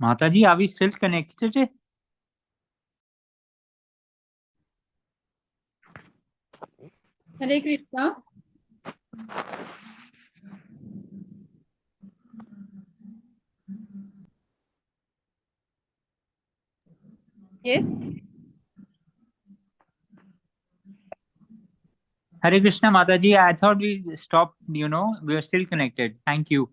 Mataji, are we still connected? Hare Krishna. Yes. Hare Krishna, Mataji. I thought we stopped, we are still connected. Thank you.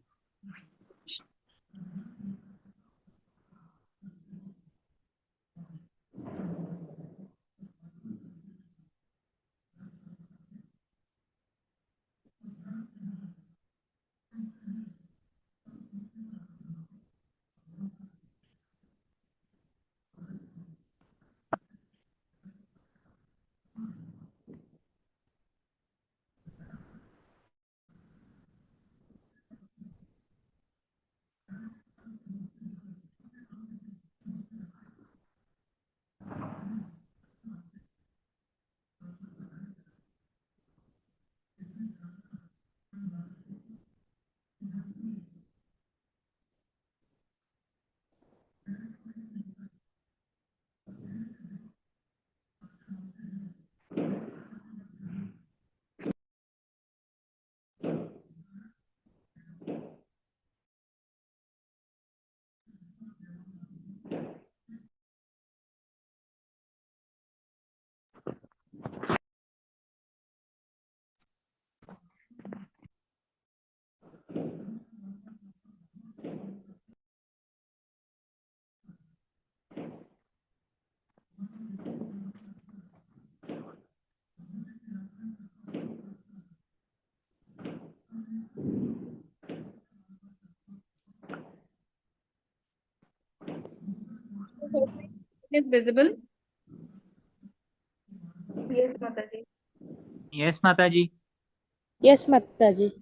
It's visible. Yes, Mataji. Yes, Mataji. Yes, Mataji.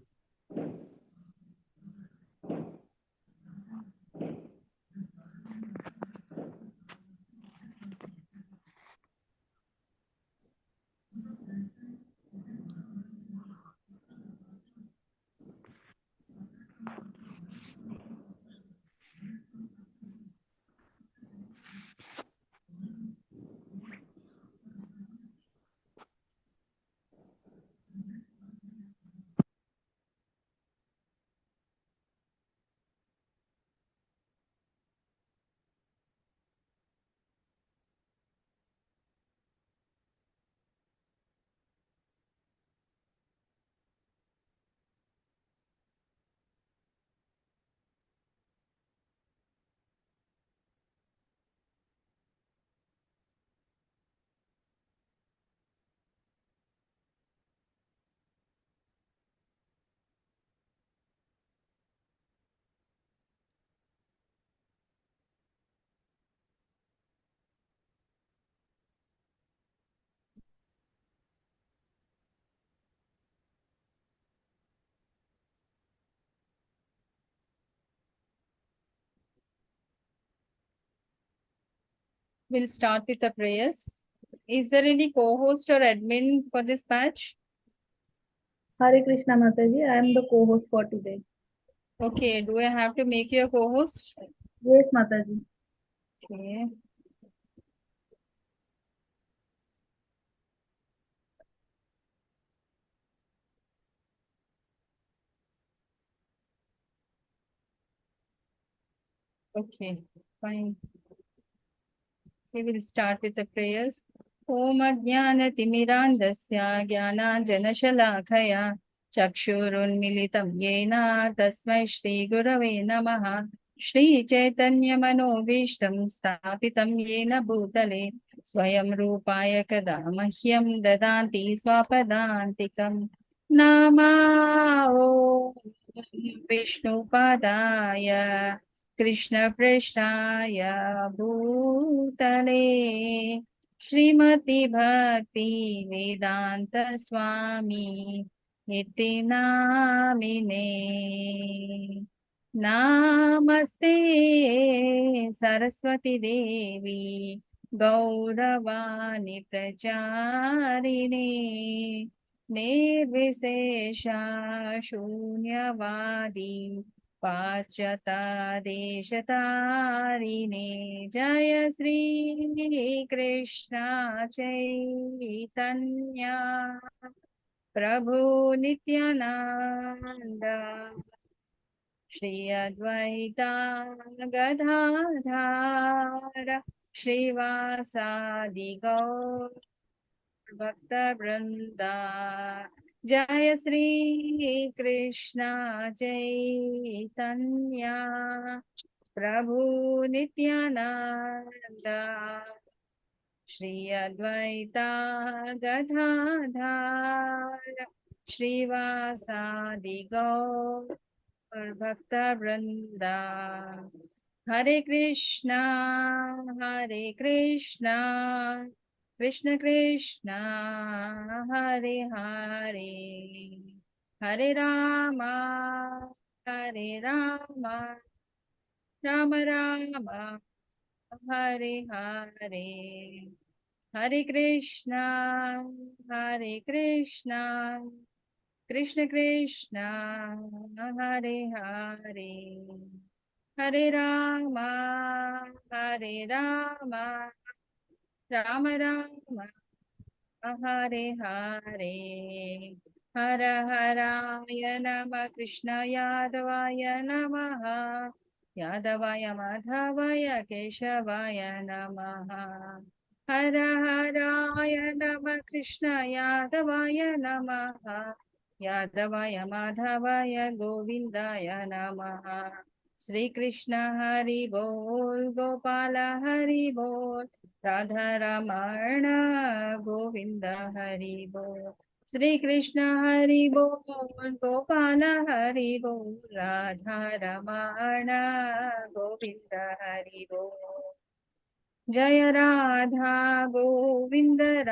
We'll start with the prayers. Is there any co-host or admin for this batch? Hare Krishna, Mataji. I am the co-host for today. Okay, do I have to make you a co-host? Yes, Mataji. Okay. Okay, fine. We will start with the prayers. Om Ajnana Timirandasya Jnana Janashalakaya Chakshurunmilitam Yena Tasmai Shri Gurave Namaha Shri Chaitanya Manobishtam Stapitam Yena Bhutale Swayam Rupaya Kada Mahyam Dadanti Swapadantikam Nama Om Vishnu Padaya Krishna Prasthaya Bhutale Srimati Bhakti Vedanta Swami Iti Namine Namaste Saraswati Devi Gauravani Pracharine Nirvisesha Shunyavadi Paschata Deshatarine Jaya Sri Krishna Chaitanya Prabhu Nityananda Shri Advaita Gadadhara Srivasadi Gaur Bhakta Vrinda Jaya Sri Krishna Chaitanya Prabhu Nityananda Shri Advaita Gadadhara Srivasadi Gaur Bhakta Vrinda Hare Krishna Krishna Krishna Hare Hare Hare Rama Rama Rama Hare Hare Hare Krishna Krishna Krishna Hare Hare Hare Rama Rama Rama Hare Hare Hara Haraya Nama Krishna Yadavaya Namaha Yadavaya Madhavaya Keshavaya Namaha Hara Haraya Nama Krishna Yadavaya Namaha Yadavaya Madhavaya Govindaya Namaha Sri Krishna Hari Bol Gopala Hari Bol Radha Ramana Govinda Hari Bol Sri Krishna Hari Bol Gopala Hari Bol Radha Ramana Govinda Hari Bol Jaya Radha Govinda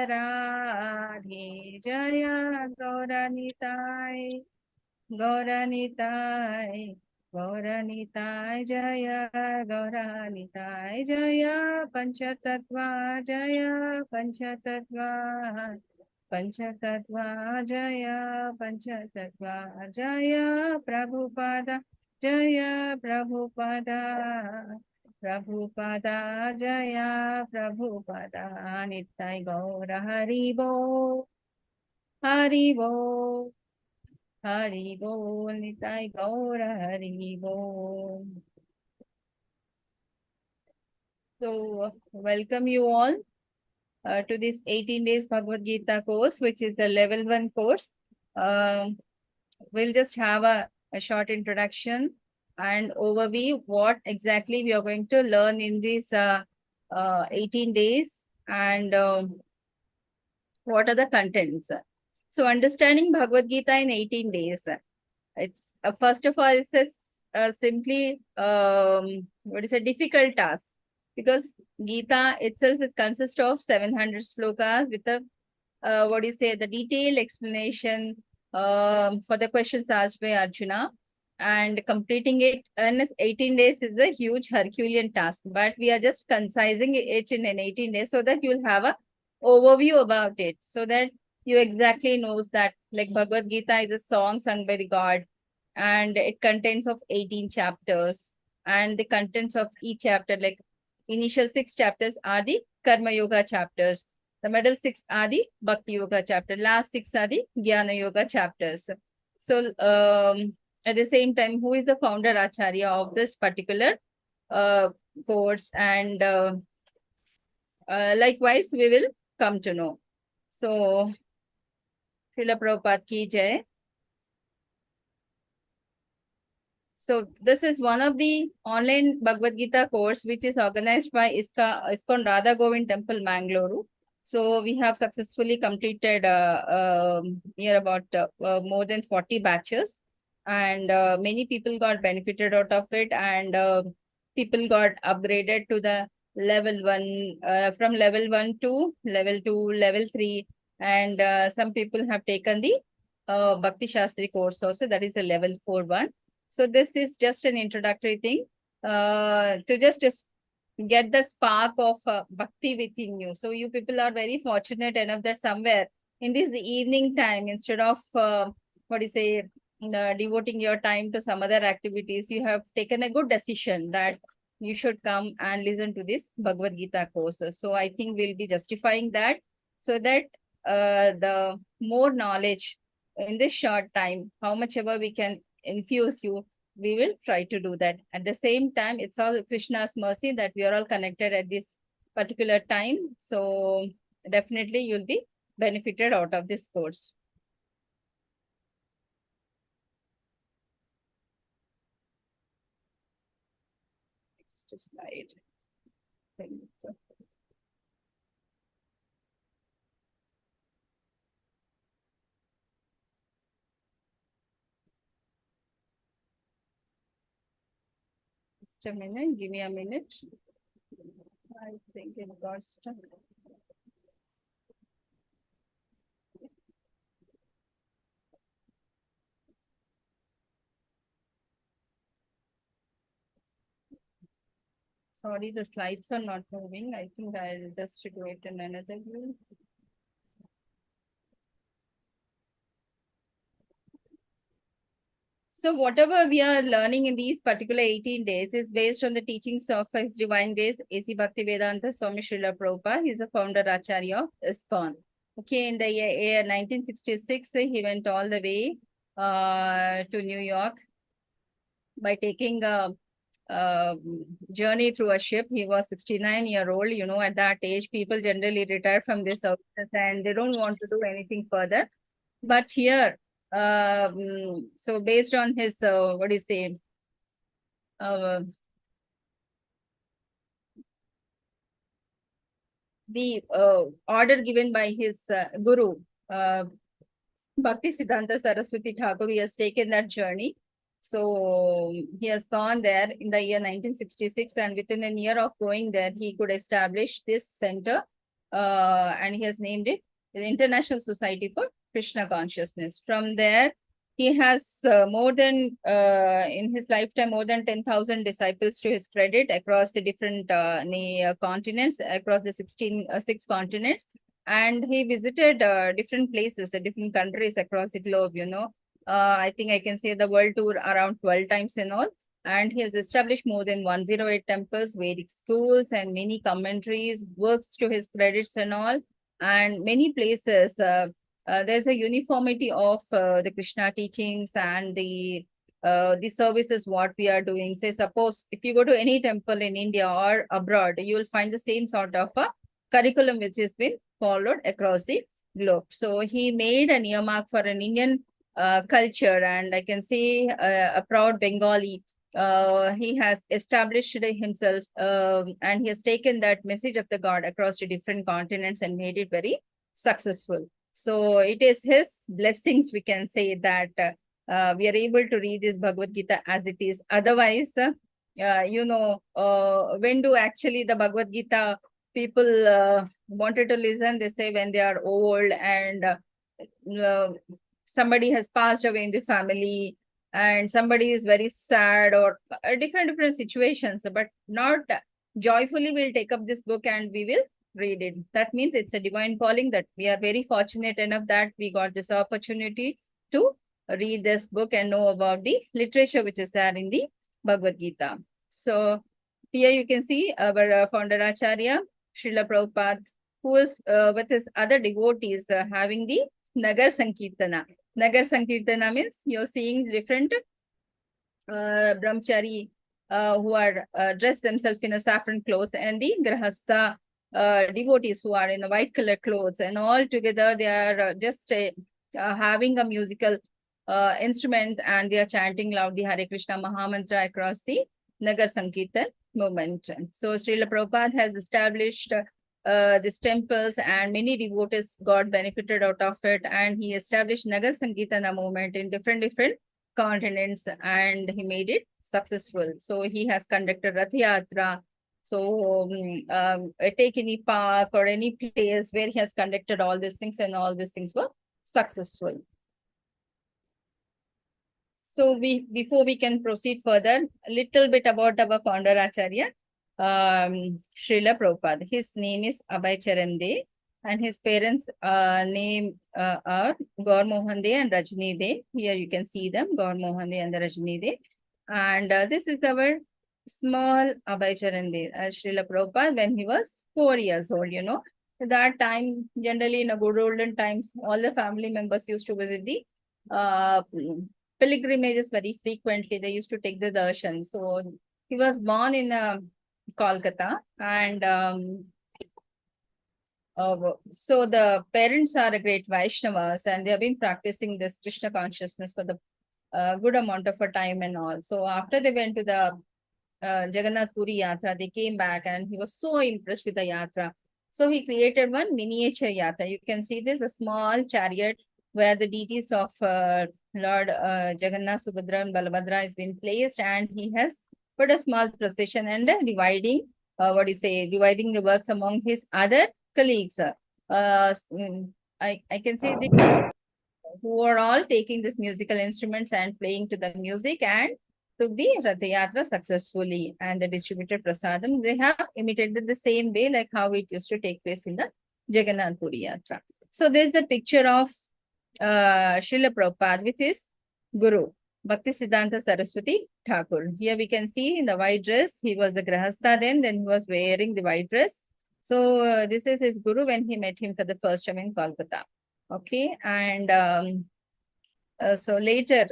Radhe Jaya Gauranitai Gauranitai Jaya Gauranitai Jaya Panchatattva Jaya Panchatattva Jaya Panchatattva Jaya Prabhupada Jaya Prabhupada Jaya Prabhupada Nittai Gaura Haribo Haribo Hari Bol Nitai Gaura Hari Bol. So, welcome you all to this 18 days Bhagavad Gita course, which is the level 1 course. We'll just have a short introduction and overview what exactly we are going to learn in these 18 days and what are the contents. So, understanding Bhagavad Gita in 18 days. It's first of all, it's a simply what is a difficult task, because Gita itself it consists of 700 slokas with a the detailed explanation for the questions asked by Arjuna, and completing it in 18 days is a huge Herculean task. But we are just concising it in 18 days so that you'll have a overview about it, so that you exactly knows that like Bhagavad Gita is a song sung by the God, and it contains of 18 chapters, and the contents of each chapter, like initial 6 chapters are the Karma Yoga chapters, the middle 6 are the Bhakti Yoga chapter, last 6 are the Jnana Yoga chapters. So at the same time, who is the founder Acharya of this particular course, and likewise we will come to know. So, Srila Prabhupada ki jai. So, this is one of the online Bhagavad Gita course which is organized by ISKCON Radha Govind Temple, Mangalore. So, we have successfully completed here about more than 40 batches, and many people got benefited out of it, and people got upgraded to the level 1, from level 1 to level 2, level 3, and some people have taken the Bhakti Shastri course also, that is a level 4 one. So this is just an introductory thing to just get the spark of bhakti within you. So you people are very fortunate enough that somewhere in this evening time, instead of devoting your time to some other activities, you have taken a good decision that you should come and listen to this Bhagavad Gita course. So I think we'll be justifying that, so that the more knowledge in this short time, how much ever we can infuse you, we will try to do that. At the same time, it's all Krishna's mercy that we are all connected at this particular time. So definitely you'll be benefited out of this course. Next slide. Just a minute, give me a minute. I think it got stuck. Sorry, the slides are not moving. I think I'll just do it in another view. So whatever we are learning in these particular 18 days is based on the teachings of His Divine Grace, A.C. Bhaktivedanta Swami Srila Prabhupada. He is a founder Acharya of ISKCON. Okay, in the year 1966, he went all the way to New York by taking a journey through a ship. He was 69-year-old. You know, at that age, people generally retire from this service and they don't want to do anything further. But here, so based on his, what do you say, the order given by his guru, Bhakti Siddhanta Saraswati Thakur, he has taken that journey. So he has gone there in the year 1966, and within a year of going there, he could establish this center, and he has named it the International Society for Krishna Consciousness. From there, he has more than, in his lifetime, more than 10,000 disciples to his credit across the different continents, across the 6 continents. And he visited different places, different countries across the globe, you know. I think I can say the world tour around 12 times and all. And he has established more than 108 temples, Vedic schools, and many commentaries, works to his credits and all. And many places, there's a uniformity of the Krishna teachings and the services what we are doing. Say, suppose if you go to any temple in India or abroad, you will find the same sort of a curriculum which has been followed across the globe. So he made an earmark for an Indian culture, and I can say a proud Bengali. He has established himself and he has taken that message of the God across the different continents and made it very successful. So it is his blessings, we can say, that we are able to read this Bhagavad Gita as it is. Otherwise, you know, when do actually the Bhagavad Gita people wanted to listen? They say when they are old and somebody has passed away in the family and somebody is very sad, or different situations, but not joyfully we'll take up this book and we will read it. That means it's a divine calling, that we are very fortunate enough that we got this opportunity to read this book and know about the literature which is there in the Bhagavad Gita. So here you can see our founder Acharya Srila Prabhupada, who is with his other devotees having the Nagar Sankirtana. Nagar Sankirtana means you're seeing different brahmachari who are dressed themselves in a saffron clothes, and the grahastha devotees who are in the white color clothes, and all together they are just having a musical instrument, and they are chanting loudly Hare Krishna Mahamantra across the Nagar Sankirtan movement. So Srila Prabhupada has established these temples, and many devotees got benefited out of it, and he established Nagar Sankirtana movement in different continents, and he made it successful. So he has conducted Rath Yatra. So take any park or any place where he has conducted all these things, and all these things were successful. So before we can proceed further, a little bit about our founder Acharya, Srila Prabhupada. His name is Abhay Charande. And his parents name are Gaur Mohan De and Rajni De. Here you can see them, Gaur Mohan De and the Rajni De. And this is our small Abhay Charan De, Srila Prabhupada, when he was 4 years old, you know. At that time, generally in a good olden times, all the family members used to visit the pilgrimages very frequently. They used to take the darshan. So he was born in Kolkata, and so the parents are a great Vaishnavas, and they have been practicing this Krishna consciousness for the good amount of a time and all. So after they went to the Jagannath Puri Yatra, they came back and he was so impressed with the Yatra. So he created one miniature Yatra. You can see this, a small chariot where the deities of Lord Jagannath, Subhadra and Balabhadra has been placed, and he has put a small procession and dividing dividing the works among his other colleagues. I can say they who are all taking these musical instruments and playing to the music, and took the Ratha Yatra successfully, and the distributed prasadam. They have imitated the same way like how it used to take place in the Jagannath Puri Yatra. So there's a picture of Srila Prabhupada with his Guru, Bhakti Siddhanta Saraswati Thakur. Here we can see in the white dress, he was the Grahastha then he was wearing the white dress. So this is his Guru when he met him for the first time in Kolkata. Okay, and so later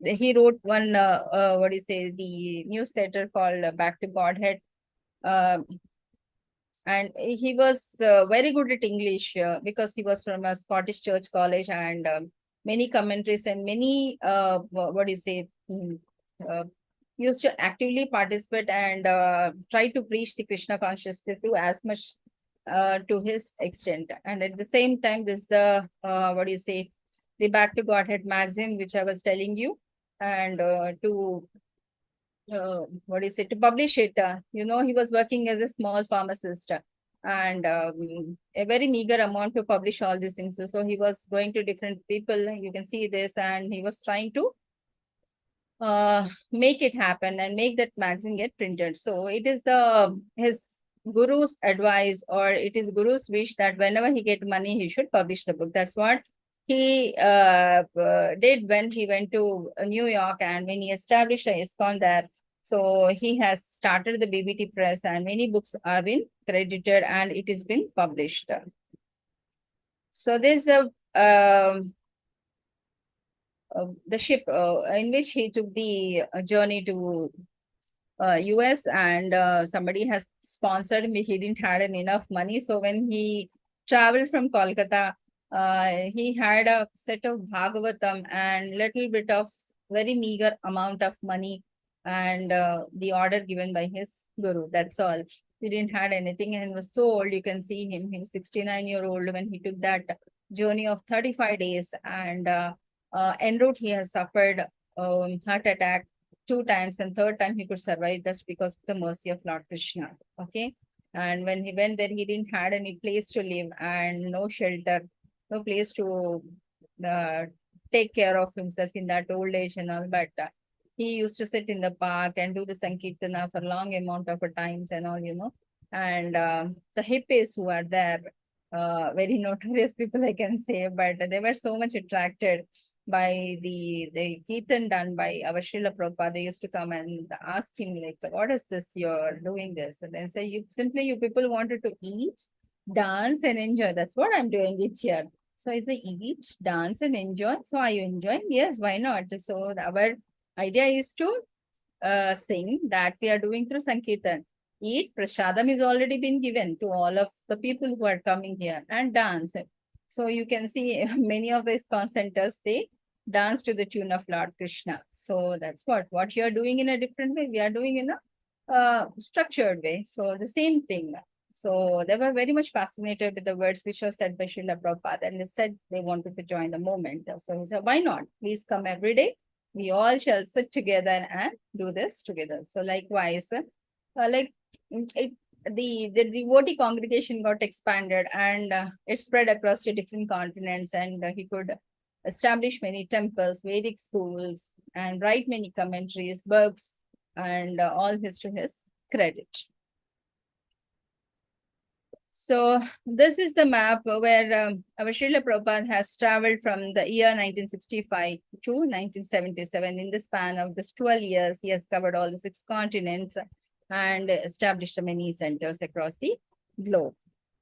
he wrote one, the newsletter called Back to Godhead. And he was very good at English because he was from a Scottish Church College, and many commentaries and many, used to actively participate and try to preach the Krishna consciousness to as much to his extent. And at the same time, this the the Back to Godhead magazine, which I was telling you, and to publish it. He was working as a small pharmacist, and a very meager amount to publish all these things. So he was going to different people. You can see this, and he was trying to make it happen and make that magazine get printed. So it is his guru's advice, or it is guru's wish that whenever he get money, he should publish the book. That's what he did when he went to New York, and when he established a ISKCON there. So he has started the BBT press, and many books have been credited, and it has been published. So there's the ship in which he took the journey to US, and somebody has sponsored him. He didn't have enough money. So when he traveled from Kolkata, he had a set of Bhagavatam and little bit of very meager amount of money, and the order given by his guru. That's all. He didn't have anything and was so old. You can see him. He was 69-year-old when he took that journey of 35 days. And en route, he has suffered heart attack 2 times, and 3rd time he could survive just because of the mercy of Lord Krishna. Okay. And when he went there, he didn't have any place to live and no shelter, no place to take care of himself in that old age and all. But he used to sit in the park and do the Sankirtana for long amount of times and all, And the hippies who are there, very notorious people, I can say, but they were so much attracted by the Kirtan done by our Srila Prabhupada. They used to come and ask him, like, what is this you're doing this? And then say, you people wanted to eat, dance and enjoy. That's what I'm doing it here. So it's a eat, dance and enjoy. So are you enjoying? Yes, why not? So our idea is to sing that we are doing through Sankirtan. Eat, prasadam is already been given to all of the people who are coming here, and dance. So you can see many of these concerters, they dance to the tune of Lord Krishna. So that's what you're doing in a different way. We are doing in a structured way. So the same thing. So they were very much fascinated with the words which were said by Srila Prabhupada, and they said they wanted to join the movement. So he said, why not? Please come every day. We all shall sit together and do this together. So likewise, the devotee congregation got expanded, and it spread across the different continents, and he could establish many temples, Vedic schools, and write many commentaries, books, and all his to his credit. So this is the map where our Srila Prabhupada has traveled from the year 1965 to 1977. In the span of this 12 years, he has covered all the 6 continents and established many centers across the globe.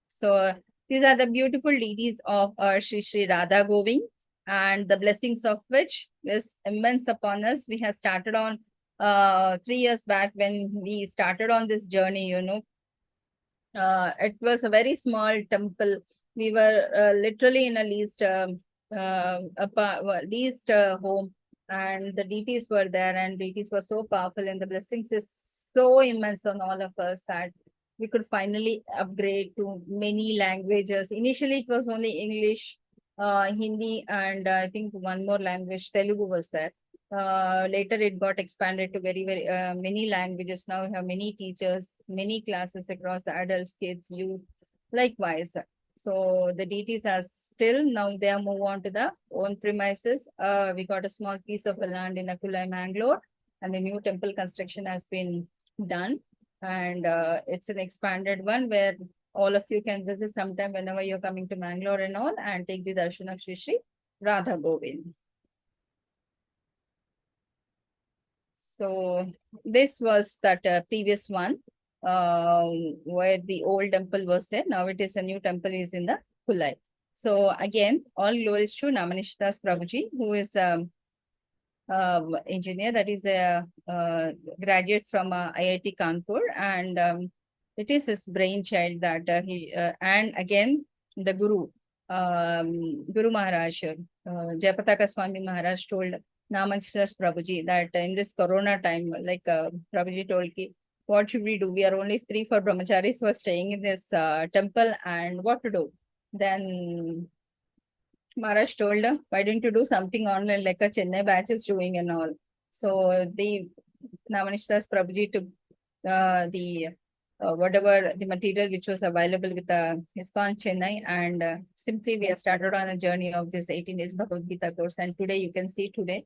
So these are the beautiful deities of our Sri Radha Govind, and the blessings of which is immense upon us. We have started on 3 years back when we started on this journey, it was a very small temple. We were literally in a leased home, and the deities were there, and deities were so powerful, and the blessings is so immense on all of us that we could finally upgrade to many languages. Initially, it was only English, Hindi, and I think one more language, Telugu was there. Later it got expanded to very many languages. Now we have many teachers, many classes across the adults, kids, youth, likewise. So the deities are still, now they are moved on to the own premises. We got a small piece of land in Akulai, Mangalore, and a new temple construction has been done. And it's an expanded one where all of you can visit sometime whenever you're coming to Mangalore and all, and take the darshan of Sri Radha Govind. So this was that previous one where the old temple was there. Now it is a new temple is in the Kulai. So again, all glories to Namanishdas Prabhuji, who is engineer, that is a graduate from IIT Kanpur, and it is his brainchild that and again the Guru Maharaj, Jayapataka Swami Maharaj told Namanishdas Prabhuji that in this Corona time, like Prabhuji told, what should we do? We are only 3-4 brahmacharis who are staying in this temple, and what to do? Then Maharaj told, why don't you do something online like a Chennai batch is doing and all. So the Namanishdas Prabhuji took the whatever the material which was available with ISKCON Chennai, and simply we have started on a journey of this 18 days Bhagavad Gita course. And today you can see today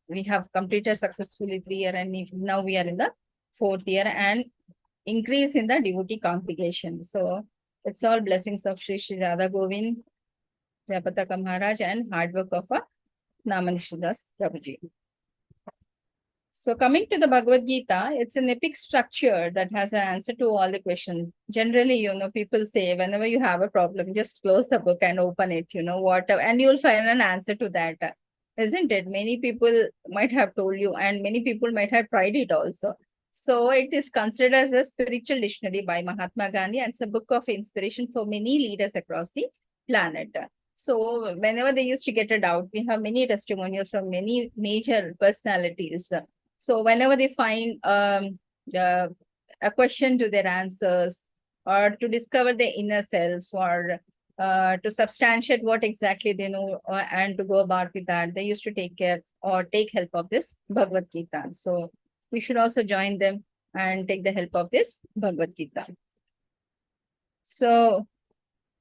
we have completed successfully 3 years, and now we are in the 4th year and increase in the devotee congregation. So it's all blessings of Sri Radha Govind, Jayapataka Maharaj, and hard work of Namanishdas Prabhuji. So coming to the Bhagavad Gita, it's an epic structure that has an answer to all the questions. Generally, people say whenever you have a problem, just close the book and open it, whatever, and you'll find an answer to that. Isn't it? Many people might have told you, and many people might have tried it also. So it is considered as a spiritual dictionary by Mahatma Gandhi, and it's a book of inspiration for many leaders across the planet. So whenever they used to get a doubt, we have many testimonials from many major personalities. So whenever they find a question to their answers, or to discover their inner self, or to substantiate what exactly they know, and to go about with that, they used to take care or take help of this Bhagavad Gita. So we should also join them and take the help of this Bhagavad Gita. So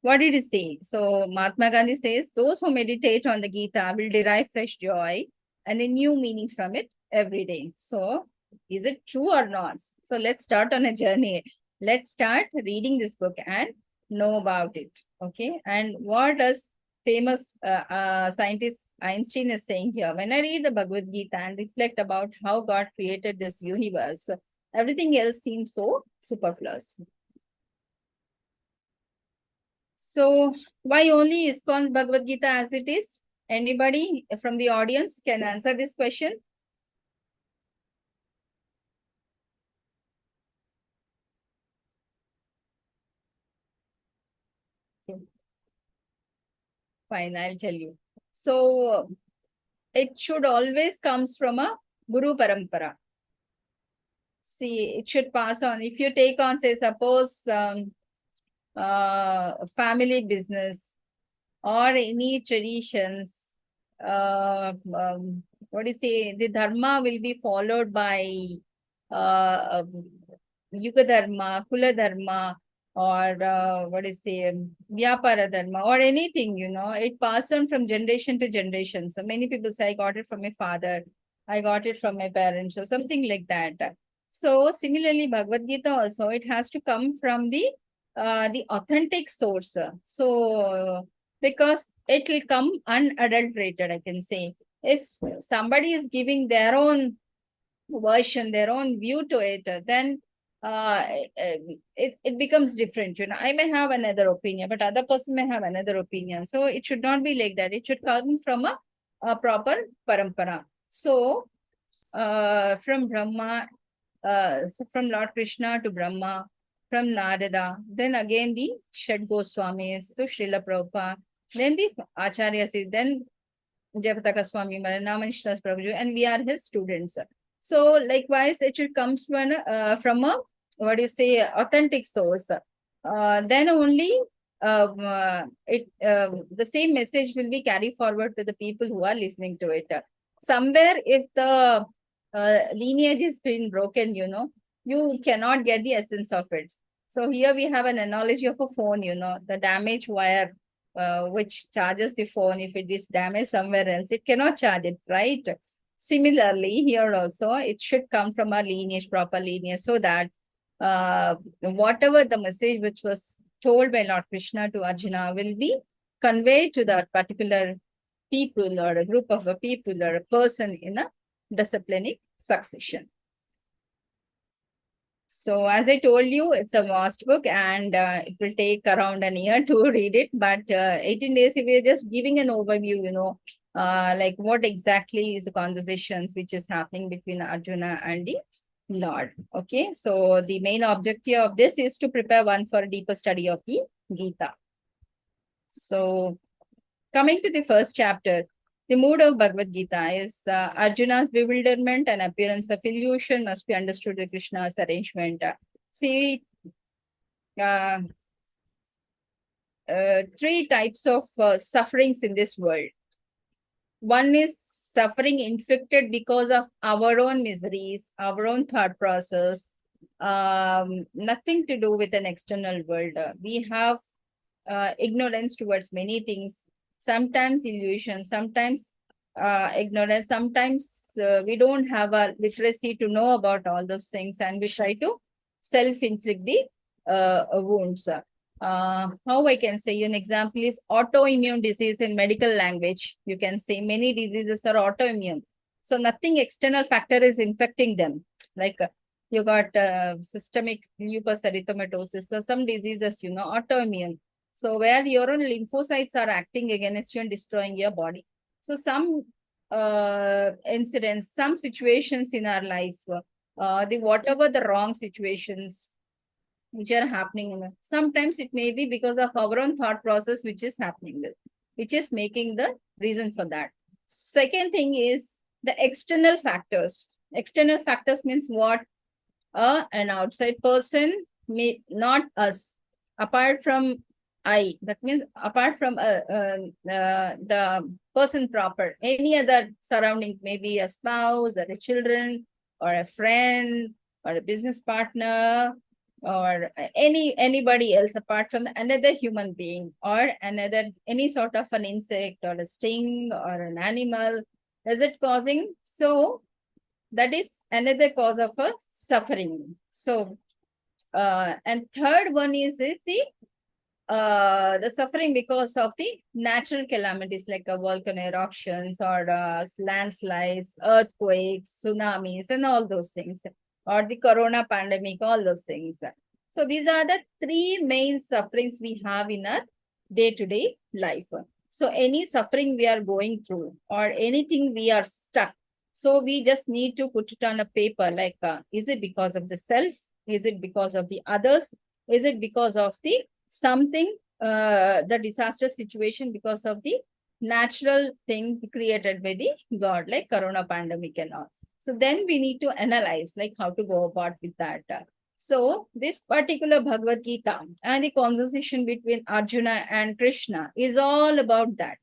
what did it say? So Mahatma Gandhi says, those who meditate on the Gita will derive fresh joy and a new meaning from it every day. So is it true or not? So let's start on a journey. Let's start reading this book and know about it. Okay. And what does famous scientist Einstein is saying here? When I read the Bhagavad Gita and reflect about how God created this universe, everything else seems so superfluous. So why only ISKCON's Bhagavad Gita as it is? Anybody from the audience can answer this question? Okay. Fine, I'll tell you. So it should always comes from a Guru Parampara. See, it should pass on. If you take on, say, suppose family business or any traditions, what do you say, the dharma will be followed by Yuga Dharma, Kula Dharma, or what do you say, Vyapara Dharma, or anything, it passes on from generation to generation. So many people say, I got it from my father, I got it from my parents, or something like that. So similarly, Bhagavad Gita also, it has to come from the the authentic source. So, because it will come unadulterated, I can say. If somebody is giving their own version, their own view to it, then it becomes different. I may have another opinion, but other person may have another opinion. So it should not be like that. It should come from a proper parampara. So from Brahma, so from Lord Krishna to Brahma, from Narada, then again the Shad Goswamis to Srila Prabhupada, then the Acharyas, then Jayapataka Swami, Namanishnas Prabhuji, and we are his students. So likewise, it should come from a, what do you say, authentic source. Then only the same message will be carried forward to the people who are listening to it. Somewhere, if the lineage is being broken, you cannot get the essence of it. So here we have an analogy of a phone, the damaged wire, which charges the phone. If it is damaged somewhere else, it cannot charge it, right? Similarly, here also, it should come from a lineage, proper lineage, so that whatever the message which was told by Lord Krishna to Arjuna will be conveyed to that particular people or a group of a people or a person in a disciplinic succession. So as I told you, it's a vast book and it will take around a year to read it. But 18 days, if we're just giving an overview, like what exactly is the conversations which is happening between Arjuna and the Lord. Okay, so the main objective of this is to prepare one for a deeper study of the Gita. So coming to the first chapter, the mood of Bhagavad Gita is Arjuna's bewilderment and appearance of illusion must be understood with Krishna's arrangement. See, three types of sufferings in this world. One is suffering inflicted because of our own miseries, our own thought process, nothing to do with an external world. We have ignorance towards many things, sometimes illusion, sometimes ignorance, sometimes we don't have a literacy to know about all those things, and we try to self-inflict the wounds. How I can say an example is autoimmune disease in medical language. You can say many diseases are autoimmune. So nothing external factor is infecting them. Like you got systemic lupus erythematosus. So some diseases, autoimmune. So where your own lymphocytes are acting against you and destroying your body. So some incidents, some situations in our life, whatever the wrong situations which are happening, sometimes it may be because of our own thought process which is happening, which is making the reason for that. Second thing is the external factors. External factors means what? An outside person, not us, apart from I, that means apart from the person proper, any other surrounding, maybe a spouse or a children or a friend or a business partner or anybody else apart from another human being or any sort of an insect or a sting or an animal. Is it causing? So that is another cause of a suffering. So and third one is the suffering because of the natural calamities like volcano eruptions or landslides, earthquakes, tsunamis, and all those things, or the corona pandemic, all those things. So these are the three main sufferings we have in our day-to-day life. So any suffering we are going through or anything we are stuck, so we just need to put it on a paper, like is it because of the self? Is it because of the others? Is it because of the something, the disaster situation, because of the natural thing created by the God, like corona pandemic and all. So then we need to analyze like how to go about with that. So this particular Bhagavad Gita and the conversation between Arjuna and Krishna is all about that.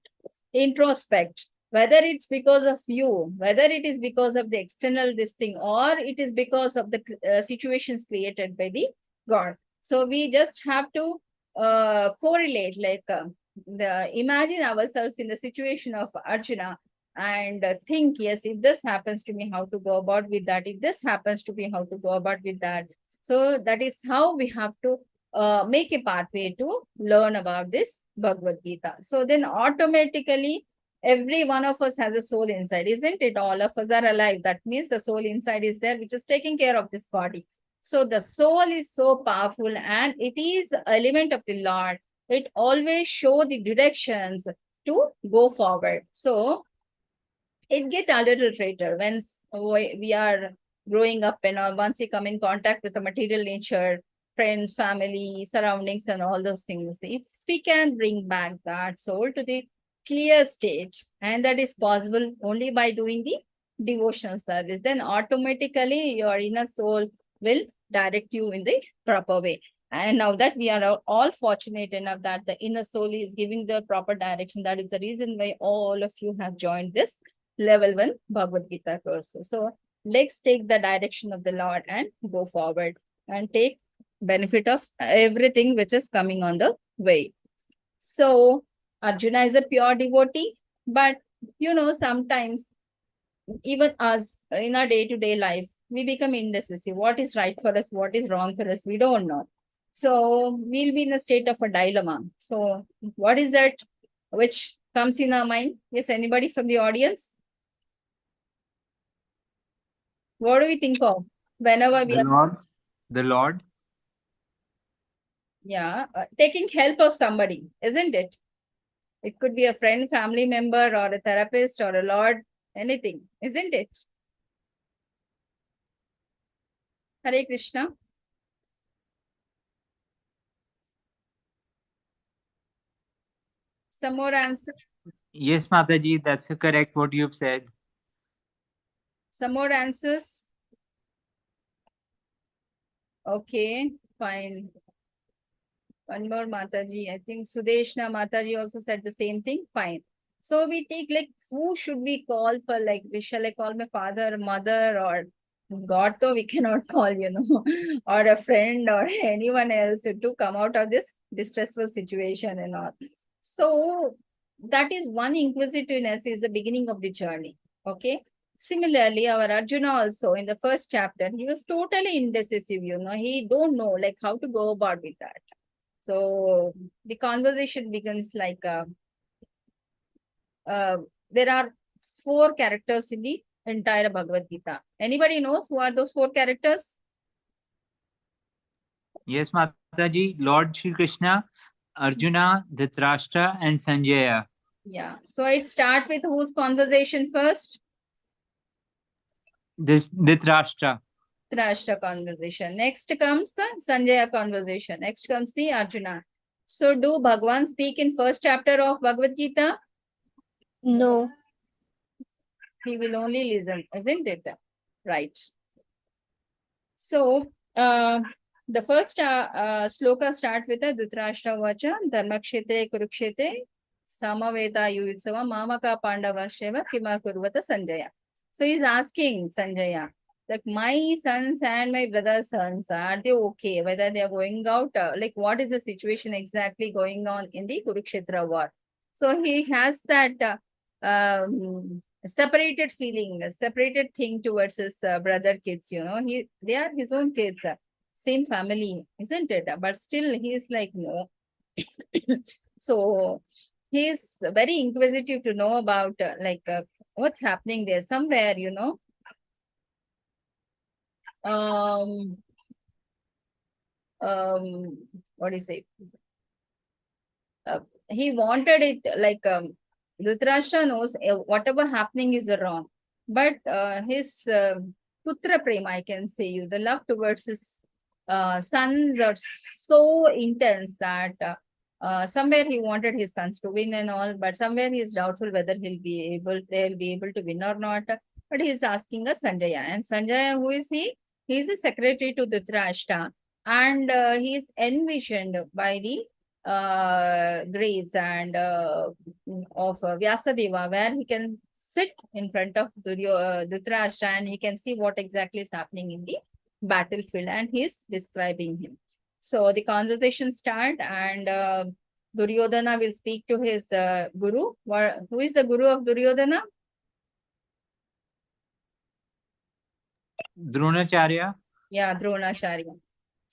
Introspect, whether it's because of you, whether it is because of the external this thing, or it is because of the situations created by the God. So we just have to correlate, like imagine ourselves in the situation of Arjuna and think, yes, if this happens to me, how to go about with that? If this happens to me, how to go about with that? So that is how we have to make a pathway to learn about this Bhagavad Gita. So then automatically every one of us has a soul inside, isn't it? All of us are alive. That means the soul inside is there, which is taking care of this body. So the soul is so powerful and it is element of the Lord. It always show the directions to go forward. So it get adulterated when we are growing up and once we come in contact with the material nature, friends, family, surroundings, and all those things. If we can bring back that soul to the clear state, and that is possible only by doing the devotional service, then automatically your inner soul will direct you in the proper way. And now that we are all fortunate enough that the inner soul is giving the proper direction, that is the reason why all of you have joined this level 1 Bhagavad Gita course. So let's take the direction of the Lord and go forward and take benefit of everything which is coming on the way. So Arjuna is a pure devotee, but sometimes even us in our day-to-day life, we become indecisive. What is right for us? What is wrong for us? We don't know. So we'll be in a state of a dilemma. So what is that which comes in our mind? Yes, anybody from the audience? What do we think of whenever we are The Lord. taking help of somebody, isn't it? It could be a friend, family member, or a therapist, or a Lord, anything, isn't it? Hare Krishna. Some more answers? Yes, Mataji, that's correct what you've said. Some more answers? Okay, fine. One more Mataji. I think Sudeshna Mataji also said the same thing. Fine. So we take like, who should we call for, like, shall I call my father, mother, or God, though we cannot call, or a friend or anyone else to come out of this distressful situation and all. So that is one inquisitiveness is the beginning of the journey. Okay. Similarly, our Arjuna also in the first chapter, he was totally indecisive, he don't know like how to go about with that. So the conversation begins like, there are 4 characters in the entire Bhagavad Gita. Anybody knows who are those 4 characters? Yes, Mataji, Lord Shri Krishna, Arjuna, Dhritarashtra, and Sanjaya. Yeah. So it starts with whose conversation first? This Dhritarashtra. Dhritarashtra conversation. Next comes the Sanjaya conversation. Next comes the Arjuna. So do Bhagwan speak in first chapter of Bhagavad Gita? No. He will only listen, isn't it? Right. So the first sloka start with a Dhritarashtra vacha, Dharmakshetre Kurukshetre, Samaveta Yuvitsava, Mamaka Pandavasheva, Kima Kurvata Sanjaya. So he's asking Sanjaya, like, my sons and my brother's sons, are they okay? Whether they are going out, like what is the situation exactly going on in the Kurukshetra war? So he has that separated feeling, a separated thing towards his brother kids, they are his own kids, same family, isn't it? But still he's like, no. So he's very inquisitive to know about what's happening there somewhere, what do you say? He wanted it like, Dhritarashtra knows whatever happening is wrong, but his putra prema, I can say you, the love towards his sons are so intense that somewhere he wanted his sons to win and all, but somewhere he is doubtful whether they'll be able to win or not. But he is asking us Sanjaya, and Sanjaya, who is he? He is the secretary to Dhritarashtra, and he is envisioned by the grace and of Vyasadeva, where he can sit in front of Dhritarashtra and he can see what exactly is happening in the battlefield, and he is describing him. So the conversation start, and Duryodhana will speak to his guru. Who is the guru of Duryodhana? Dronacharya. Yeah, Dronacharya.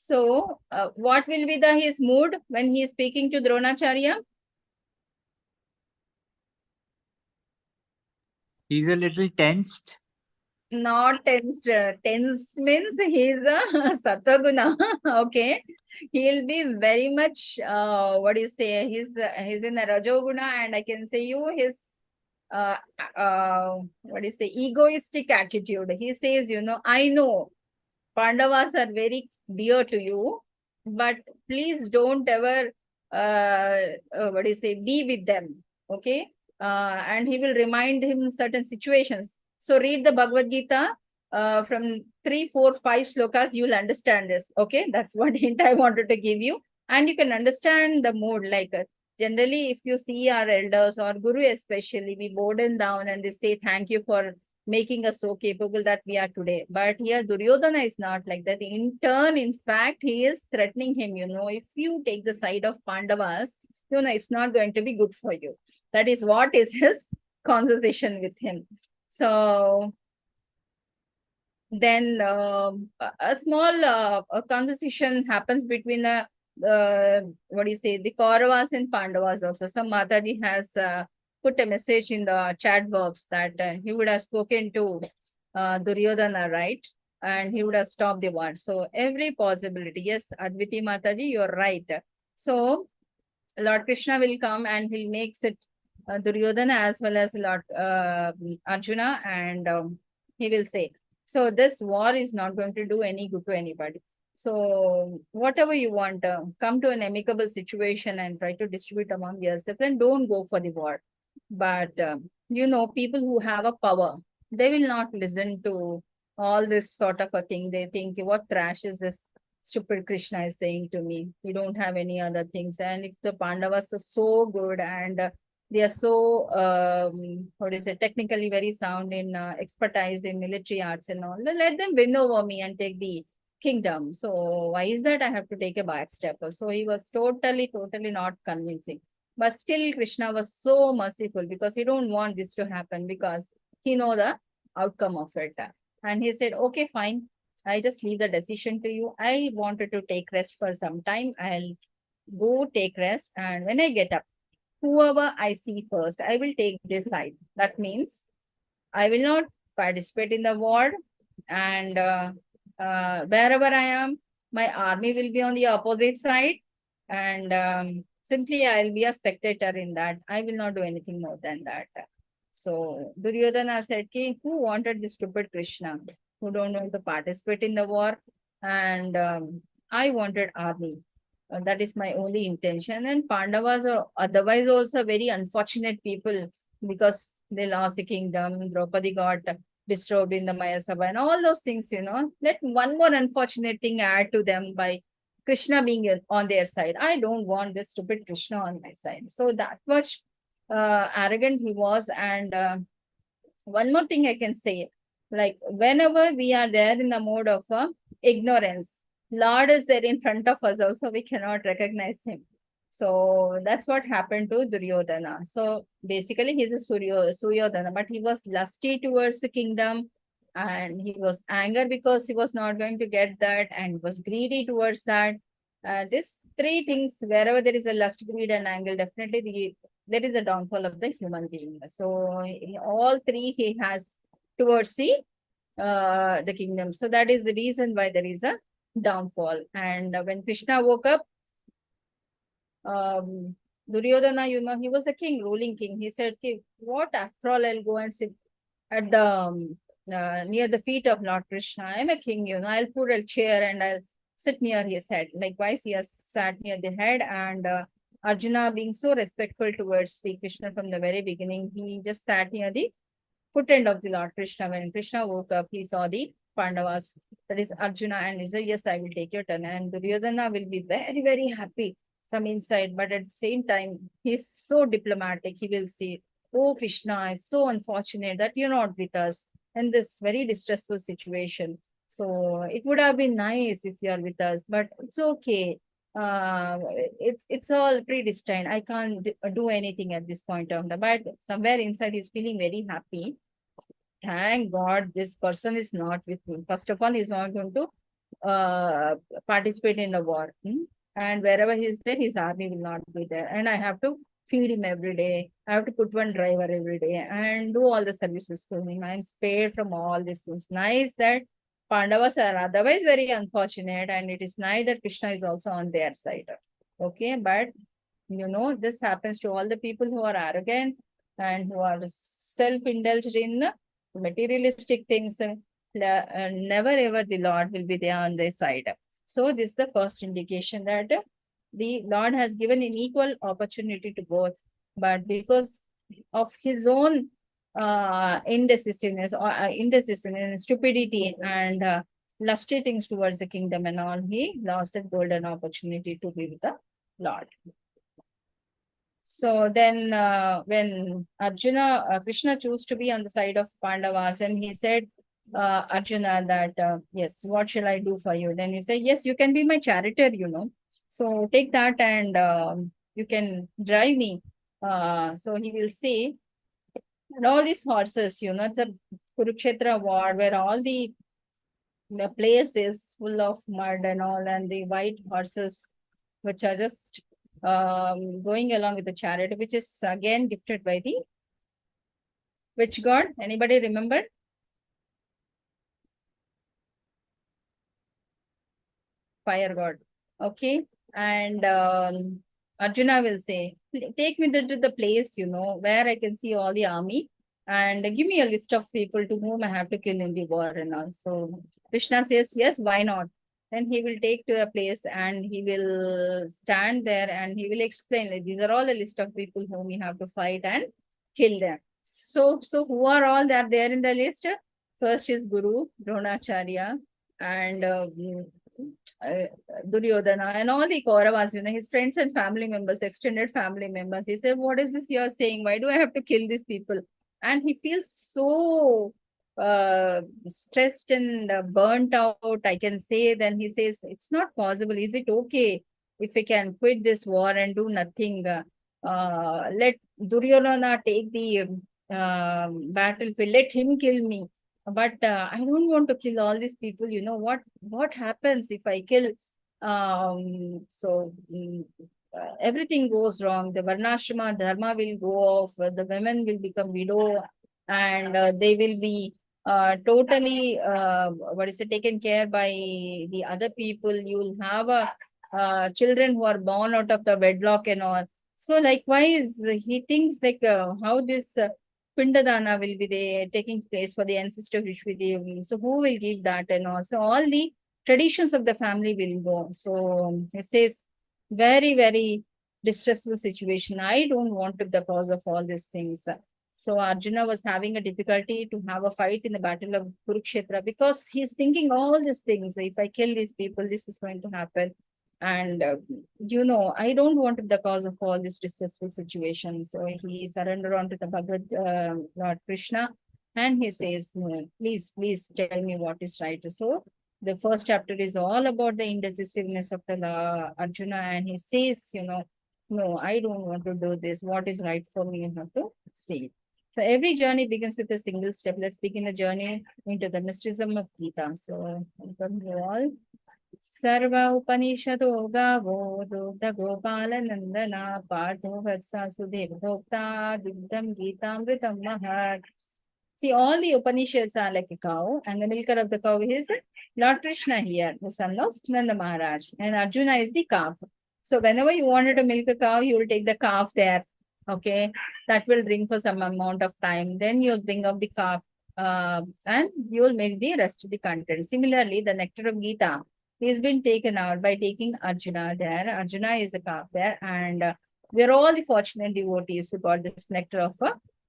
So, what will be his mood when he is speaking to Dronacharya? He's a little tensed. Not tense. Tense means he's a Sataguna. Okay. He'll be very much, what do you say? He's in a Rajoguna, and I can say you his, what do you say? Egoistic attitude. He says, I know Pandavas are very dear to you, but please don't ever, what do you say, be with them. Okay. And he will remind him certain situations. So read the Bhagavad Gita from 3, 4, 5 slokas, you'll understand this. Okay. That's what hint I wanted to give you. And you can understand the mood. Like generally, if you see our elders or Guru especially, we bow them down and they say, thank you for making us so capable that we are today. But here Duryodhana is not like that. In turn, in fact, he is threatening him, if you take the side of Pandavas, it's not going to be good for you. That is what is his conversation with him. So then a small a conversation happens between the what do you say, the Kauravas and Pandavas also. So Mataji has put a message in the chat box that he would have spoken to Duryodhana, right? And he would have stopped the war. So every possibility. Yes, Adviti Mataji, you're right. So Lord Krishna will come and he'll make it Duryodhana as well as Lord Arjuna, and he will say, so this war is not going to do any good to anybody. So whatever you want, come to an amicable situation and try to distribute among yourself, and don't go for the war. But people who have a power, they will not listen to all this sort of a thing. They think, what trash is this stupid Krishna is saying to me? We don't have any other things. And if the Pandavas are so good and they are so, what is it, technically very sound in expertise in military arts and all, let them win over me and take the kingdom. So why is that I have to take a back step? So he was totally not convincing. But still Krishna was so merciful because he don't want this to happen, because he know the outcome of it. And he said, okay, fine. I just leave the decision to you. I wanted to take rest for some time. I'll go take rest. And when I get up, whoever I see first, I will take their side. That means I will not participate in the war. And wherever I am, my army will be on the opposite side. And simply I'll be a spectator in that. I will not do anything more than that. So Duryodhana said, who wanted this stupid Krishna, who don't want to participate in the war? And I wanted army. That is my only intention. And Pandavas are otherwise also very unfortunate people, because they lost the kingdom. Draupadi got disturbed in the Maya Sabha and all those things, Let one more unfortunate thing add to them by Krishna being on their side. I don't want this stupid Krishna on my side. So that much arrogant he was. And one more thing I can say, like whenever we are there in the mode of ignorance, Lord is there in front of us also, we cannot recognize him. So that's what happened to Duryodhana. So basically he's a Suryodhana, but he was lusty towards the kingdom, and he was angry because he was not going to get that, and was greedy towards that. These three things, wherever there is a lust, greed and anger, definitely there is a downfall of the human being. So all three he has towards the kingdom. So that is the reason why there is a downfall. And when Krishna woke up, Duryodhana, he was a king, ruling king. He said, what, after all, I'll go and sit at the near the feet of Lord Krishna. I'm a king, I'll put a chair and I'll sit near his head. Likewise, he has sat near the head. And Arjuna, being so respectful towards Sri Krishna from the very beginning, he just sat near the foot end of the Lord Krishna. When Krishna woke up, he saw the Pandavas, that is Arjuna, and he said, yes, I will take your turn. And Duryodhana will be very, very happy from inside. But at the same time, he's so diplomatic. He will say, oh, Krishna, it's so unfortunate that you're not with us in this very distressful situation. So it would have been nice if you are with us, but it's okay. It's all predestined. I can't do anything at this point of time. But somewhere inside he's feeling very happy. Thank God this person is not with me. First of all, he's not going to participate in the war. And wherever he is there, his army will not be there. And I have to feed him every day. I have to put one driver every day and do all the services for him. I'm spared from all this. It's nice that Pandavas are otherwise very unfortunate, and it is nice that Krishna is also on their side. Okay, but this happens to all the people who are arrogant and who are self-indulged in the materialistic things. Never ever the Lord will be there on their side. So this is the first indication that the Lord has given an equal opportunity to both, but because of his own indecisiveness and stupidity and lusty things towards the kingdom and all, he lost that golden opportunity to be with the Lord. So then when Krishna chose to be on the side of Pandavas, and he said, Arjuna, that, yes, what shall I do for you? Then he said, yes, you can be my charioteer, So take that and you can drive me. So he will say, and all these horses, it's a Kurukshetra war where all the place is full of mud and all, and the white horses, which are just going along with the chariot, which is again gifted by the which god? Anybody remember? Fire god. Okay. And Arjuna will say, take me to the place, where I can see all the army, and give me a list of people to whom I have to kill in the war and all. So Krishna says, yes, why not? Then he will take to a place and he will stand there and he will explain, like, these are all the list of people whom we have to fight and kill them. So who are all that there in the list? First is Guru, Dronacharya, and Duryodhana and all the Kauravas, his friends and family members, extended family members. He said, what is this you're saying? Why do I have to kill these people? And he feels so stressed and burnt out, I can say. Then he says, it's not possible. Is it okay if we can quit this war and do nothing? Let Duryodhana take the battlefield. Let him kill me. But I don't want to kill all these people. What happens if I kill? Everything goes wrong. The Varnashrama Dharma will go off. The women will become widow, and they will be totally taken care by the other people. You will have children who are born out of the wedlock and all. So likewise, he thinks like how this Pindadana will be there taking place for the ancestor Vishwadev. So who will give that and all? So all the traditions of the family will go. So it says, very, very distressful situation. I don't want to be the cause of all these things. So Arjuna was having a difficulty to have a fight in the battle of Kurukshetra because he's thinking all these things. If I kill these people, this is going to happen. And, I don't want to be the cause of all this distressful situation. So he surrendered onto the Bhagavad Lord Krishna. And he says, no, please tell me what is right. So the first chapter is all about the indecisiveness of the Arjuna. And he says, no, I don't want to do this. What is right for me? You have to say. So every journey begins with a single step. Let's begin a journey into the mysticism of Gita. So welcome you all. Sarva Upanishado Gavo Dugda Gopala Nandana Partho Vatsa Sudeva Bhokta Dugdam Gitamritam Mahat. See, all the Upanishads are like a cow, and the milker of the cow is Lord Krishna here, the son of Nanda Maharaj, and Arjuna is the calf. So whenever you wanted to milk a cow, you will take the calf there. Okay, that will drink for some amount of time. Then you'll bring up the calf and you will make the rest of the content. Similarly, the nectar of Gita is been taken out by taking Arjuna there. Arjuna is a calf there, and we are all the fortunate devotees who got this nectar of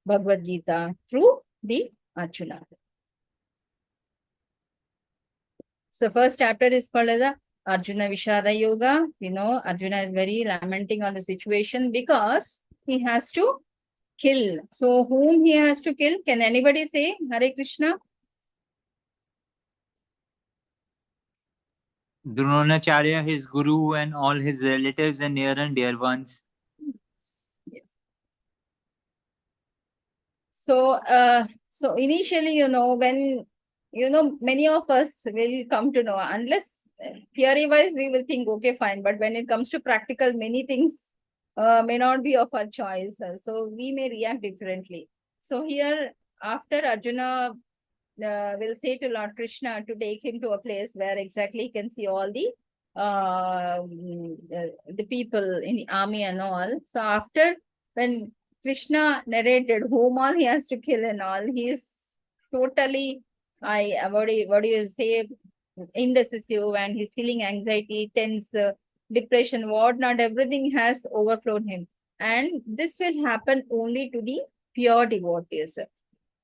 Bhagavad Gita through the Arjuna. So first chapter is called as the Arjuna Vishada Yoga. Arjuna is very lamenting on the situation because he has to kill. So whom he has to kill? Can anybody say? Hare Krishna. Dronacharya, his guru, and all his relatives and near and dear ones. Yes. So initially, when many of us will come to know, unless theory wise we will think, okay, fine. But when it comes to practical, many things may not be of our choice. So we may react differently. So here, after Arjuna will say to Lord Krishna to take him to a place where exactly he can see all the people in the army and all. So after, when Krishna narrated whom all he has to kill and all, he is totally, what do you say, indecisive, and he's feeling anxiety, tense, depression, whatnot, everything has overflowed him. And this will happen only to the pure devotees.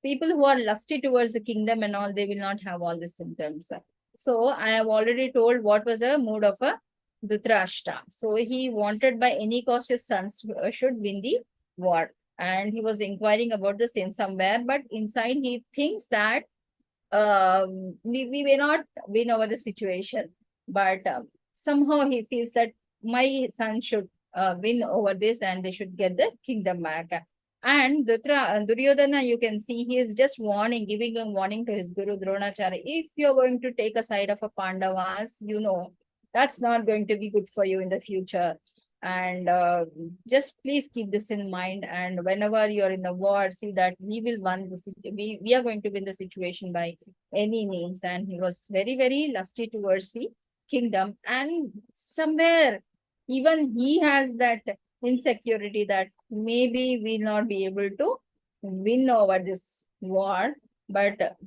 People who are lusty towards the kingdom and all, they will not have all the symptoms. So I have already told what was the mood of a Dhritarashtra. So he wanted by any cost his sons should win the war. And he was inquiring about the same somewhere, but inside he thinks that we may not win over the situation, but somehow he feels that my son should win over this and they should get the kingdom back. And Duryodhana, you can see he is just warning, giving a warning to his guru Dronacharya. If you're going to take a side of a Pandavas, that's not going to be good for you in the future. And just please keep this in mind. And whenever you're in the war, see that we will win we are going to win the situation by any means. And he was very, very lusty towards the kingdom. And somewhere, even he has that insecurity that maybe we'll not be able to win over this war. But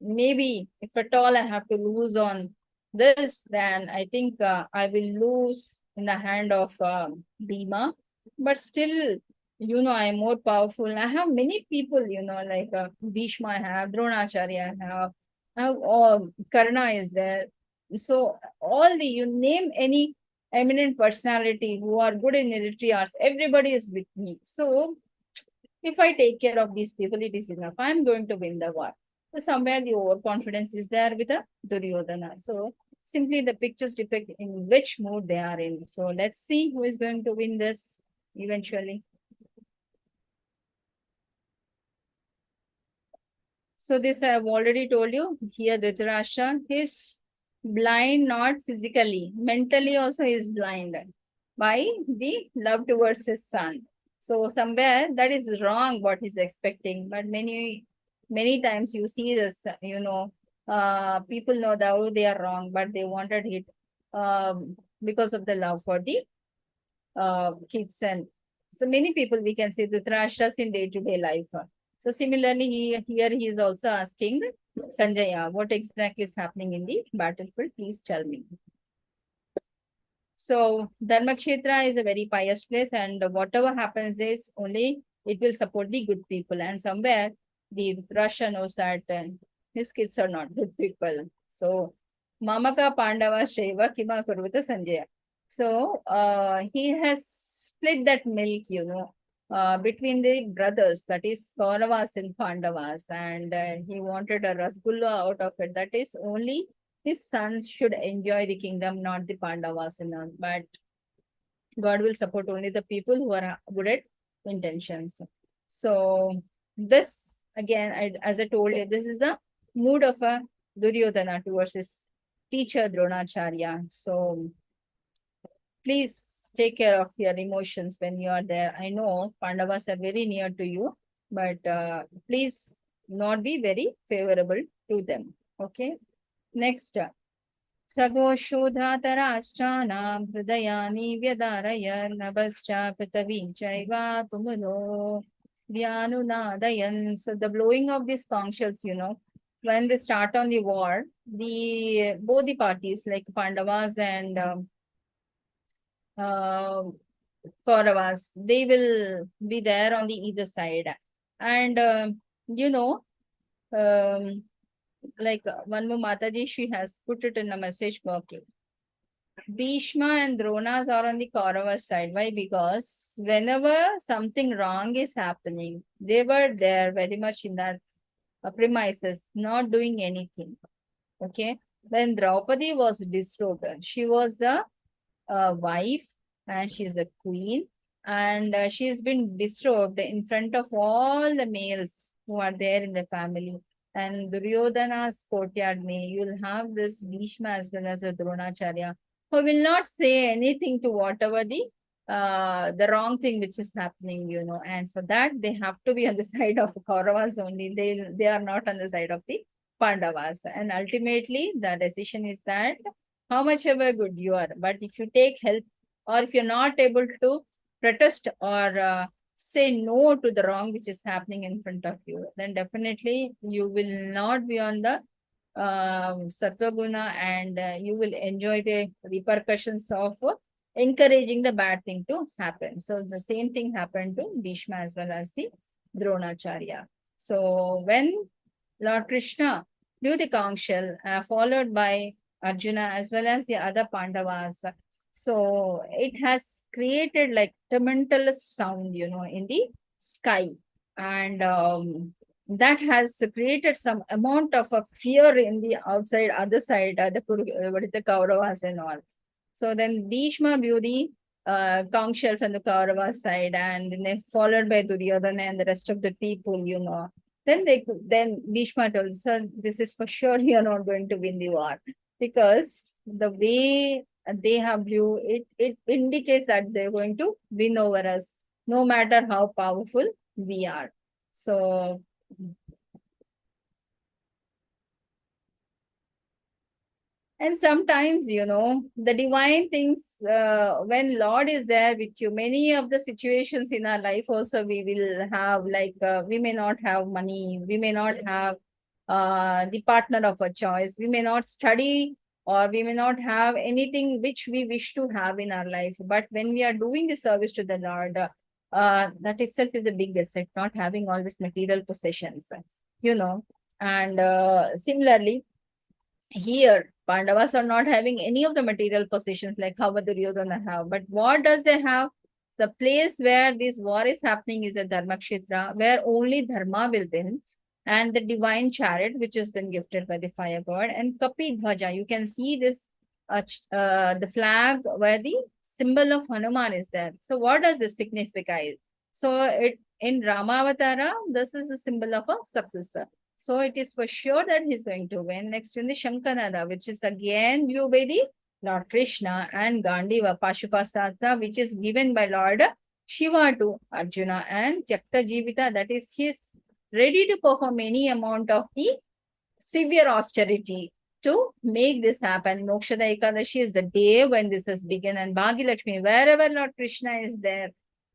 maybe if at all I have to lose on this, then I think I will lose in the hand of Bhima. But still, I am more powerful. I have many people, like Bhishma I have, Dronacharya I have Karna is there. So you name any eminent personality who are good in military arts, everybody is with me. So if I take care of these people, it is enough. I'm going to win the war. So somewhere the overconfidence is there with a Duryodhana. So simply the pictures depict in which mood they are in. So let's see who is going to win this eventually. So this I have already told you. Here Dhritarashtra is blind, not physically, mentally also he is blind by the love towards his son. So somewhere that is wrong what he's expecting. But many times you see this, people know that they are wrong, but they wanted it because of the love for the kids. And so many people we can see Dhritarashtra's in day-to-day life. So similarly, here he is also asking Sanjaya, what exactly is happening in the battlefield? Please tell me. So Dharmakshetra is a very pious place, and whatever happens is only it will support the good people. And somewhere the Russia knows that his kids are not good people. So Mamaka Pandava Shaiva Kima Kurvata Sanjaya. So he has split that milk, between the brothers, that is Kauravas and Pandavas, and he wanted a Rasgulla out of it. That is only his sons should enjoy the kingdom, not the Pandavas and all. But God will support only the people who are good at intentions. So this again, as I told you, this is the mood of a Duryodhana towards his teacher Dronacharya. So please take care of your emotions when you are there. I know Pandavas are very near to you, but please not be very favorable to them. Okay. Next. Sagoshodhatarashchanam hridayani vyadaraya nabascha pitavim chaiva tumulo vyanunadayan. So the blowing of these conch shells, when they start on the war, both the parties like Pandavas and Kauravas, they will be there on the either side. And, like one more Mataji, she has put it in a message box. Bhishma and Dronas are on the Kaurava side. Why? Because whenever something wrong is happening, they were there very much in that premises, not doing anything. Okay. When Draupadi was disrobed, she was a wife and she's a queen, and she's been disrobed in front of all the males who are there in the family. and Duryodhana's courtyard may, you'll have this Bhishma as well as a Dronacharya, who will not say anything to whatever the wrong thing which is happening, and for that they have to be on the side of Kauravas only. They are not on the side of the Pandavas. And ultimately the decision is that how much ever good you are, but if you take help or if you're not able to protest or say no to the wrong which is happening in front of you, then definitely you will not be on the Sattva-guna, and you will enjoy the repercussions of encouraging the bad thing to happen. So the same thing happened to Bhishma as well as the Dronacharya. So when Lord Krishna blew the conch shell, followed by Arjuna as well as the other Pandavas, so it has created like tremendous sound, in the sky. And that has created some amount of a fear in the outside, other side, the Kauravas and all. So then Bhishma blew the conch shell from the Kaurava side, and then followed by Duryodhana and the rest of the people, Then Bhishma told, sir, this is for sure you're not going to win the war, because the way they have blew, it indicates that they're going to win over us, no matter how powerful we are. So and sometimes, the divine things, when Lord is there with you, many of the situations in our life also we will have, like we may not have money, we may not have the partner of a choice, we may not study, or we may not have anything which we wish to have in our life. But when we are doing the service to the Lord, that itself is a big asset, not having all these material possessions, and similarly, here Pandavas are not having any of the material possessions like how Duryodhana have. But what does they have? The place where this war is happening is a Dharmakshetra, where only Dharma will win, and the divine chariot which has been gifted by the fire god, and Kapi Dhwaja. You can see this, the flag where the symbol of Hanuman is there. So what does this signify? So in Ramavatara, this is a symbol of a successor. So it is for sure that he's going to win. Next in the Kannada, which is again viewed by the Lord Krishna, and Gandiva Pashupasatra, which is given by Lord Shiva to Arjuna, and Tyakta Jivita, that is his ready to perform any amount of the severe austerity to make this happen. Mokshada Ekadashi is the day when this has begun, and Bhagi Lakshmi, wherever Lord Krishna is there,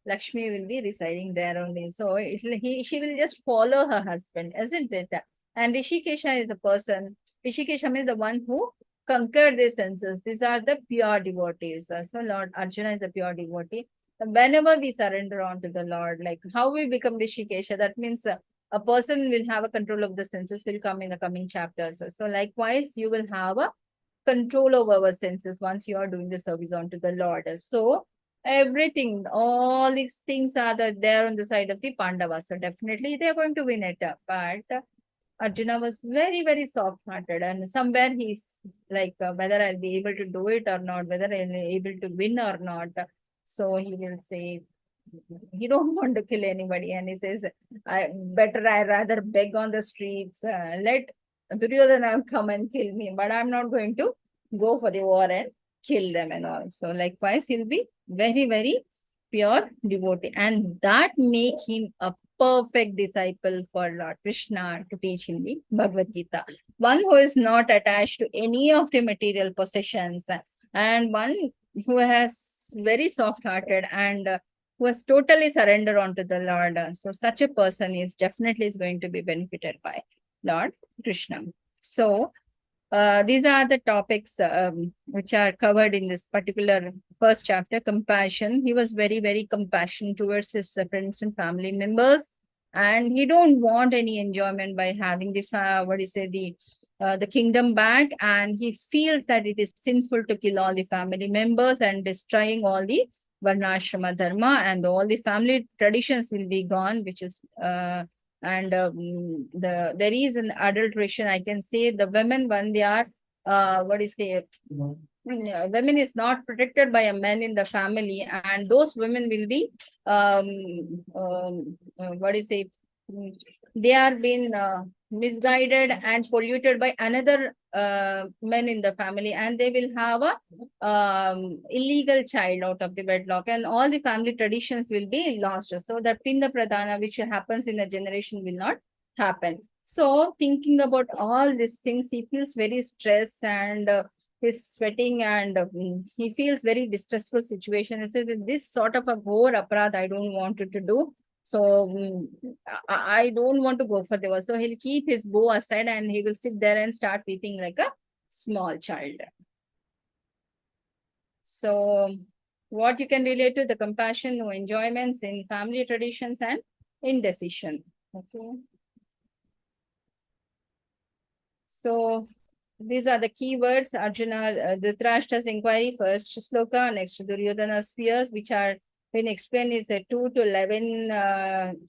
Lakshmi will be residing there only. So she will just follow her husband, isn't it? And Rishikesha is the person. Rishikesha is the one who conquered the senses. These are the pure devotees. So Lord Arjuna is a pure devotee. Whenever we surrender on to the Lord, like how we become Rishikesha, that means a person will have a control of the senses, will come in the coming chapters. So likewise, you will have a control over our senses once you are doing the service unto the Lord. So everything, all these things are there on the side of the Pandavas. So definitely they are going to win it. But Arjuna was very, very soft-hearted, and somewhere he's like, whether I'll be able to do it or not, whether I'll be able to win or not. So he will say, he don't want to kill anybody, and he says, I rather beg on the streets, let Duryodhana come and kill me, but I'm not going to go for the war and kill them and all. So likewise, he'll be very, very pure devotee, and that make him a perfect disciple for Lord Krishna to teach him the Bhagavad Gita. One who is not attached to any of the material possessions, and one who has very soft-hearted and who has totally surrendered onto the Lord. So such a person is definitely going to be benefited by Lord Krishna. So these are the topics which are covered in this particular first chapter. Compassion. He was very, very compassionate towards his friends and family members, and he don't want any enjoyment by having this, the kingdom back, and he feels that it is sinful to kill all the family members and destroying all the Varnashrama Dharma, and all the family traditions will be gone, which is there is an adulteration. I can say the women, when they are women is not protected by a man in the family, and those women will be they are being misguided and polluted by another men in the family, and they will have a illegal child out of the wedlock, and all the family traditions will be lost. So that pinda pradhana which happens in a generation will not happen. So thinking about all these things, he feels very stressed, and he's sweating, and he feels very distressful situation. He said, this sort of a ghor aparadh I don't want it to do. So I don't want to go for the war. So he'll keep his bow aside and he will sit there and start weeping like a small child. So what you can relate to: the compassion, no enjoyments in family traditions, and indecision. Okay. So these are the keywords. Arjuna, Dhritarashtra's inquiry, first sloka, next Duryodhana's fears, which are been explained is 2 to 11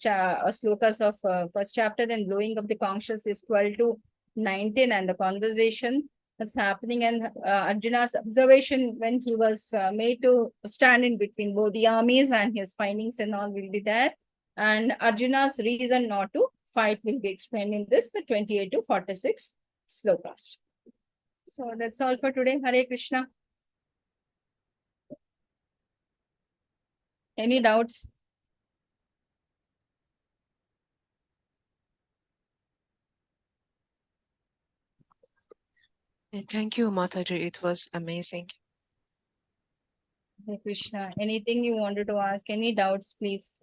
slokas of first chapter. Then blowing of the conch shells is 12 to 19, and the conversation that's happening, and Arjuna's observation when he was made to stand in between both the armies, and his findings and all will be there. And Arjuna's reason not to fight will be explained in this 28 to 46 slokas. So that's all for today. Hare Krishna. Any doubts? Thank you, Mataji. It was amazing. Hare Krishna. Anything you wanted to ask? Any doubts, please?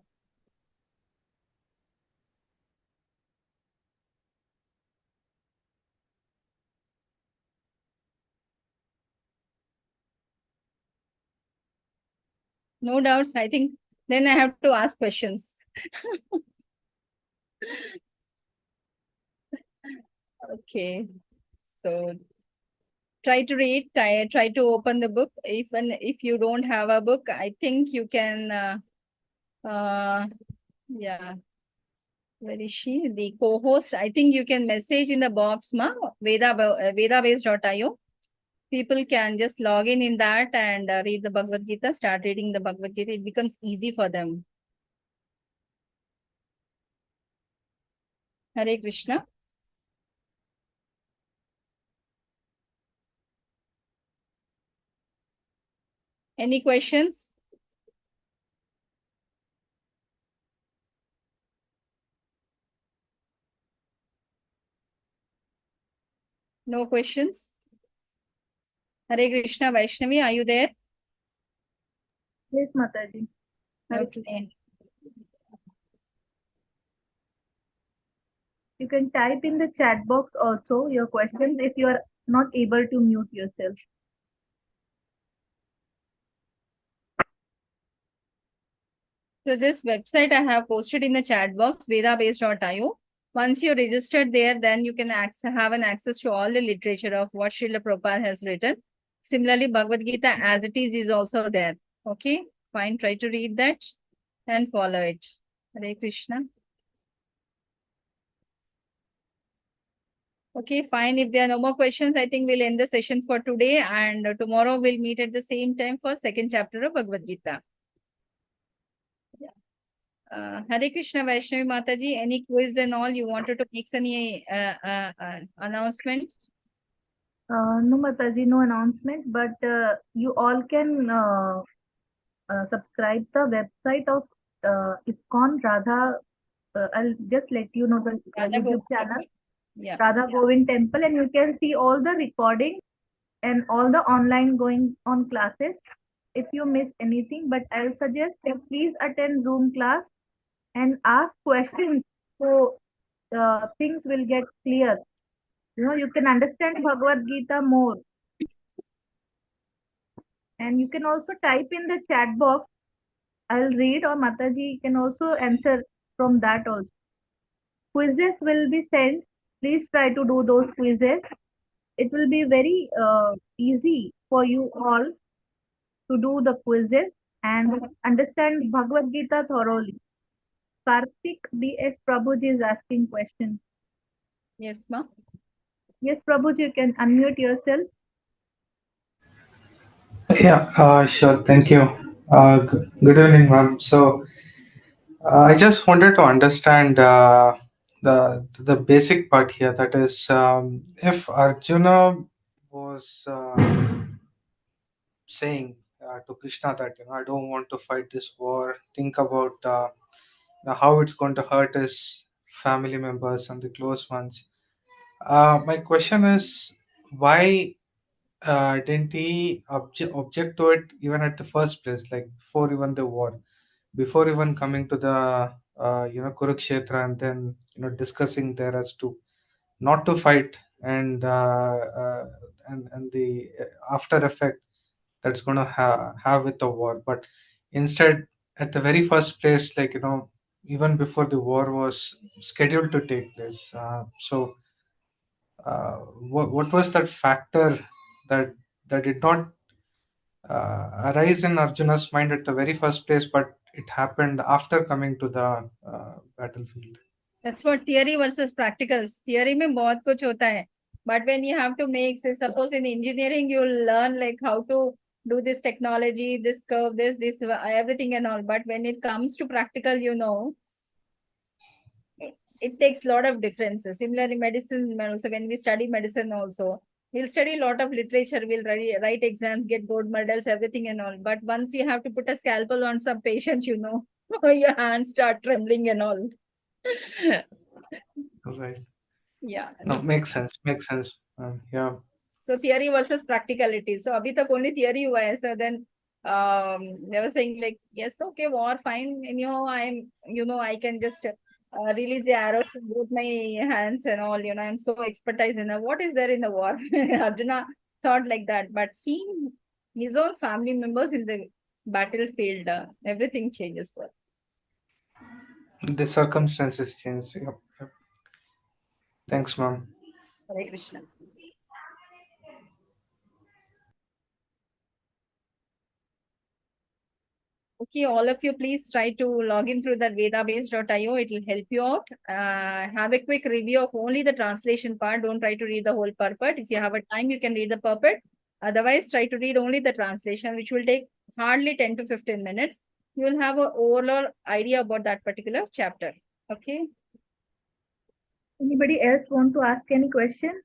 No doubts. I think then I have to ask questions. Okay. So try to read, try to open the book. Even if you don't have a book, I think you can, yeah. Where is she? The co-host. I think you can message in the box, vedabase.io. People can just log in that and read the Bhagavad Gita, start reading the Bhagavad Gita. It becomes easy for them. Hare Krishna. Any questions? No questions? Hare Krishna. Vaishnavi, are you there? Yes, Mataji. Okay. You can type in the chat box also your questions if you are not able to mute yourself. So this website I have posted in the chat box, vedabase.io. Once you're registered there, then you can have an access to all the literature of what Srila Prabhupada has written. Similarly, Bhagavad Gita as it is also there. Okay, fine. Try to read that and follow it. Hare Krishna. Okay, fine. If there are no more questions, I think we'll end the session for today. And tomorrow we'll meet at the same time for second chapter of Bhagavad Gita. Hare Krishna, Vaishnavi Mataji, any quiz and all you wanted to make any announcements? No, Mataji, no announcement, but you all can subscribe the website of ISKCON Radha. I'll just let you know the Radha YouTube Govind channel, Temple. Yeah. Radha Govind Temple, and you can see all the recordings and all the online going on classes if you miss anything. But I'll suggest that please attend Zoom class and ask questions so things will get clear. You can understand Bhagavad Gita more. And you can also type in the chat box. I'll read, or Mataji can also answer from that also. Quizzes will be sent. Please try to do those quizzes. It will be very easy for you all to do the quizzes and understand Bhagavad Gita thoroughly. Karthik B.S. Prabhuji is asking questions. Yes, ma'am. Yes, Prabhuji, you can unmute yourself. Yeah, sure. Thank you. Good evening, ma'am. So, I just wanted to understand the basic part here. That is, if Arjuna was saying to Krishna that I don't want to fight this war. Think about how it's going to hurt his family members and the close ones. My question is, why didn't he object to it even at the first place, like before even the war, before even coming to the Kurukshetra, and then discussing there as to not to fight, and the after effect that's going to have with the war. But instead, at the very first place, like even before the war was scheduled to take place, what was that factor that did not arise in Arjuna's mind at the very first place, but it happened after coming to the battlefield? That's what theory versus practicals. Theory में बहुत कुछ होता है, but when you have to make, say, suppose in engineering you learn like how to do this technology, this curve, this everything and all. But when it comes to practical, it takes a lot of differences. Similarly, medicine also, when we study medicine also, we'll study a lot of literature, we'll write exams, get gold medals, everything and all. But once you have to put a scalpel on some patient, your hands start trembling and all. Right. Yeah. No, makes sense. Makes sense. Yeah. So theory versus practicality. So abhi tak only theory hua hai. So then they were saying like, yes, okay, war, fine. And I can just release the arrows with both my hands and all, I'm so expertise in what is there in the war? Arjuna thought like that. But seeing his own family members in the battlefield, everything changes for him. The circumstances change. Yep. Yep. Thanks, ma'am. Hare Krishna. Okay, all of you, please try to log in through that vedabase.io. It will help you out. Have a quick review of only the translation part. Don't try to read the whole purport. If you have a time, you can read the purport. Otherwise, try to read only the translation, which will take hardly 10 to 15 minutes. You will have an overall idea about that particular chapter. Okay. Anybody else want to ask any question?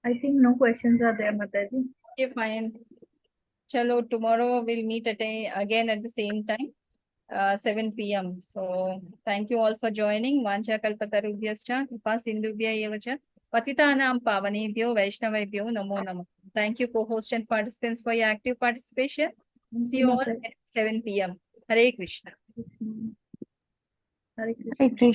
I think no questions are there, Mataji. Okay, fine. Chalo, tomorrow we'll meet again at the same time, 7 p.m. So thank you all for joining. Vancha kalpatarubhyascha, kripa sindhubhya evacha, patitanam pavanebhyo, vaishnavebhyo, namo namo. Thank you, co-host and participants, for your active participation. See you all at 7 p.m. Hare Krishna. Hare Krishna.